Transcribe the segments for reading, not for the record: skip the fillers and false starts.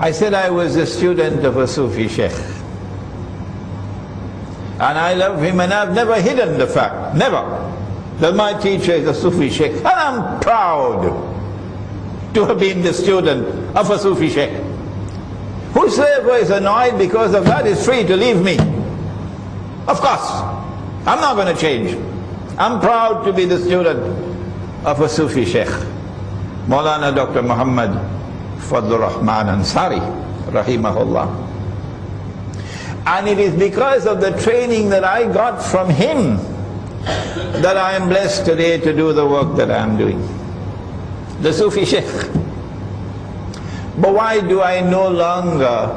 I said I was a student of a Sufi Sheikh. And I love him, and I've never hidden the fact, never, that my teacher is a Sufi Sheikh. And I'm proud to have been the student of a Sufi Sheikh. Whosoever is annoyed because of that is free to leave me. Of course, I'm not going to change. I'm proud to be the student of a Sufi Sheikh, Maulana Dr. Muhammad Fadlur Rahman Ansari, rahimahullah. And it is because of the training that I got from him that I am blessed today to do the work that I am doing. The Sufi Sheikh. But why do I no longer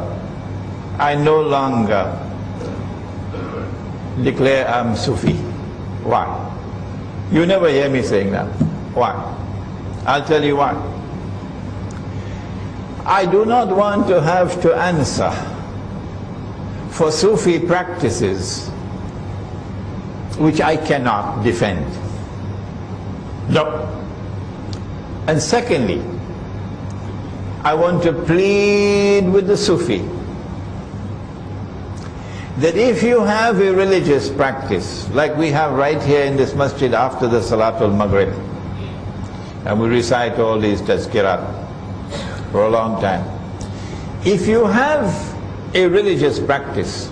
declare I'm Sufi? Why? You never hear me saying that. Why? I'll tell you why. I do not want to have to answer for Sufi practices which I cannot defend. No. And secondly, I want to plead with the Sufi that if you have a religious practice, like we have right here in this masjid after the Salatul Maghrib, and we recite all these tazkirat for a long time. If you have a religious practice,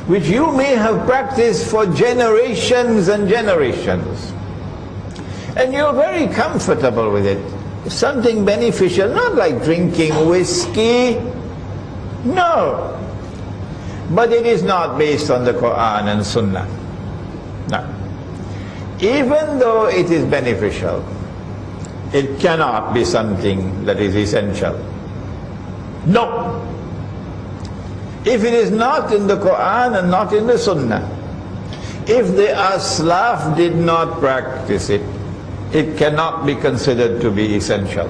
which you may have practiced for generations and generations, and you're very comfortable with it, something beneficial, not like drinking whiskey, no. But it is not based on the Quran and Sunnah. No. Even though it is beneficial, it cannot be something that is essential. No. If it is not in the Quran and not in the Sunnah, if the Aslaf did not practice it, it cannot be considered to be essential.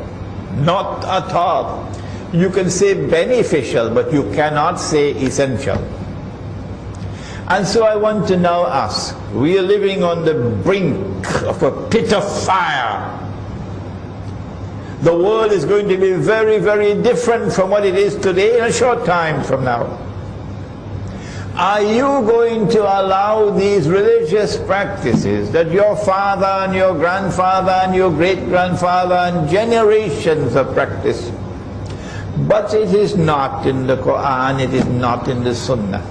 Not at all. You can say beneficial, but you cannot say essential. And so I want to now ask, we are living on the brink of a pit of fire. The world is going to be very, very different from what it is today in a short time from now. Are you going to allow these religious practices that your father and your grandfather and your great-grandfather and generations have practiced, but it is not in the Quran, it is not in the Sunnah,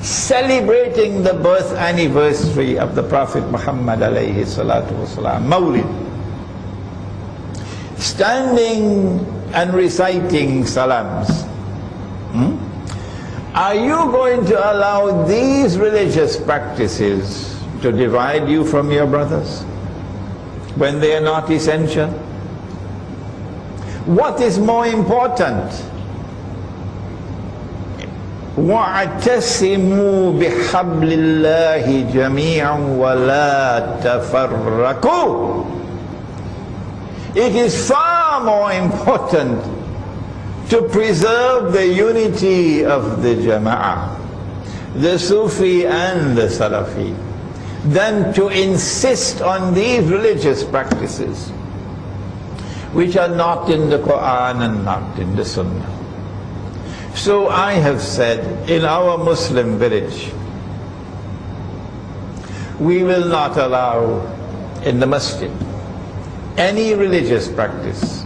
celebrating the birth anniversary of the Prophet Muhammad alayhi salatu wasalam, Mawlid, standing and reciting salams? Are you going to allow these religious practices to divide you from your brothers when they are not essential? What is more important? وَاعْتَصِمُوا بِحَبْلِ اللَّهِ جَمِيعًا وَلَا تَفَرَّقُوا. It is far more important to preserve the unity of the Jama'ah, the Sufi and the Salafi, than to insist on these religious practices which are not in the Quran and not in the Sunnah. So I have said, in our Muslim village, we will not allow in the masjid any religious practice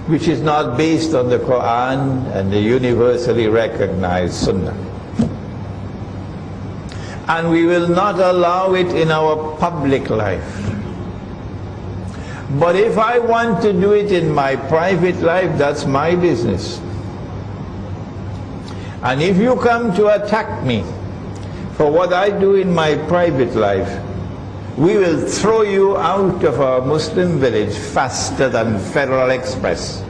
which is not based on the Quran and the universally recognized Sunnah. And we will not allow it in our public life. But if I want to do it in my private life, that's my business. And if you come to attack me for what I do in my private life, we will throw you out of our Muslim village faster than Federal Express.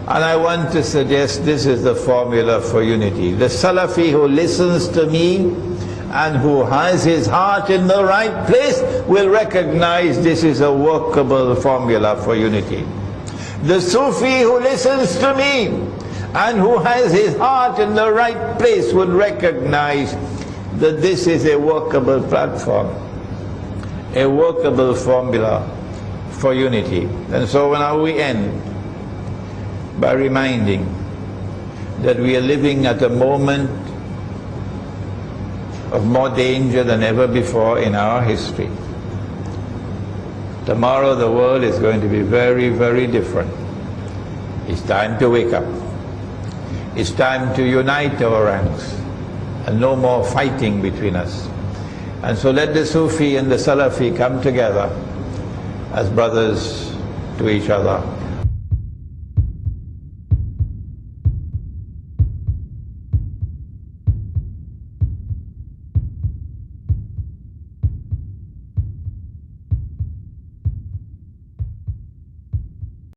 And I want to suggest this is the formula for unity. The Salafi who listens to me and who has his heart in the right place will recognize this is a workable formula for unity. The Sufi who listens to me and who has his heart in the right place would recognize that this is a workable platform, a workable formula for unity. And so now we end by reminding that we are living at a moment of more danger than ever before in our history. Tomorrow the world is going to be very, very different. It's time to wake up. It's time to unite our ranks and no more fighting between us. And so let the Sufi and the Salafi come together as brothers to each other